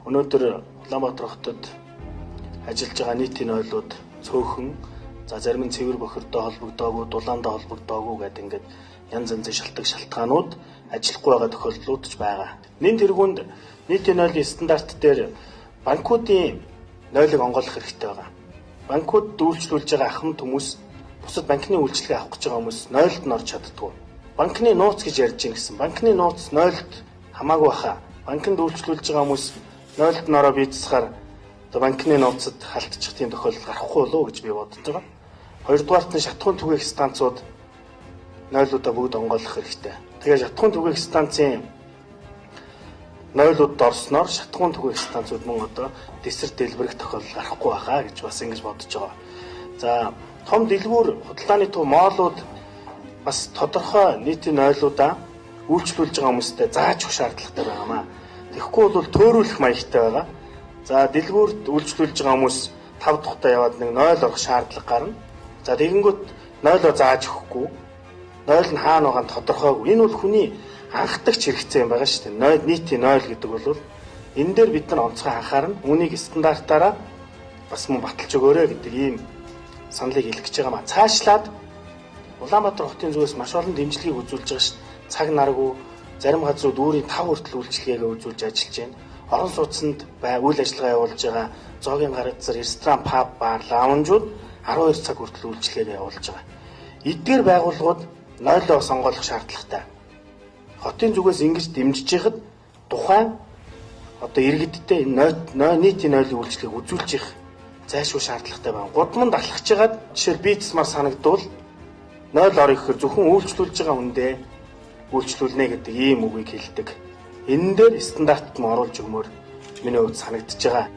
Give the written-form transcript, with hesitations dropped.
Өнөөдөр Улаанбаатар хотод ажиллаж байгаа нийтийн ойлууд цөөхөн зарим нь цэвэр бохирдоо холбогдоогүй, дулаандаа холбогдоогүй гэдэг ингээд янз янзын шалтгаанууд ажиллахгүй байгаа тохиолдлууд ч байгаа. Нэн тэргуунд нийтийн ойлын стандарт дээр банкуудын нойлыг онгойлгох хэрэгтэй байгаа. Банкуд үйлчлүүлж байгаа ахмад хүмүүс бусад банкны үйлчлэгээ авах гэж байгаа хүмүүс нойлд нь орж чаддгүй. Банкны нууц гэж ярьж байгаа гэсэн. Банкны нууц нойлд хамаагүй баха. Банкнд үйлчлүүлж байгаа хүмүүс нойлд нороо бийцсахаар банкны нууцад халтчих тийм тохиолдол гарахгүй болов уу гэж би бодож байгаа. Хоёрдугаарт нь шатхуун түгээх станцууд нойлуудаа бүгд онгойлгох хэрэгтэй. Тэгээ шатхуун түгээх станцын нойлууд орсноор шатхуун түгээх станцууд мөн одоо дэсэр дэлбэрэх тохиолдол гарахгүй байхаа гэж бас ингэж бодож байгаа. За том дэлгүүр худалдааны төв моолууд бас тодорхой нийтийн нойлуудаа үйлчлүүлж байгаа хүмүүстэй зааж өгөх шаардлагатай байгаамаа. Тэгэхгүй бол төөрүүлэх маягтай байгаа. За дэлгүүрт үйлчлүүлж байгаа хүмүүс 5 дахьтаа яваад нэг нойл орох шаардлага гарна. За тэгэнгүүт нойлоо зааж өгөхгүй. Нойл нь хаана байгаа нь тодорхойгүй. Энэ бол хүний анхдагч хэрэгцээ юм байгаа шүү дээ. Нойл нийтийн нойл гэдэг бол энэ дээр бид нар онцгой анхаарна. Үүнийг стандартаараа бас мөн баталж өгөөрэй гэдэг ийм саналыг хэлэх гэж байгаа маа. Цаашлаад Улаанбаатар хотын зүгээс маш олон дэмжлэгийг үзүүлж байгаа шүү. Цаг наргүй зарим газрууд өөрийн 5 хүртэл үйлчлэгээгээ үзүүлж ажиллаж байна. Орон сууцнд үйл ажиллагаа явуулж байгаа зоогийн гарагцар, ресторан, паб, бар, лаунжууд 12 цаг хүртэл үйлчлэгээгээ явуулж байгаа. Эдгээр байгууллагууд нойлоо сонгоолох шаардлагатай. Хотын зүгээс ингэж дэмжиж яхад тухайн одоо иргэдтэй нийтийн нойлын үйлчлэгийг үзүүлж их зайлшгүй шаардлагатай байна. Гудамд алхаж байгаад жишээл бийцмар санагдвал нойл орё гэхээр зөвхөн үйлчлүүлж байгаа хүндээ үйлчлүүлнэ гэдэг ийм үгийг хэлдэг. Энэ дээр стандартт оруулж өгмөр миний хувьд санагдаж байгаа.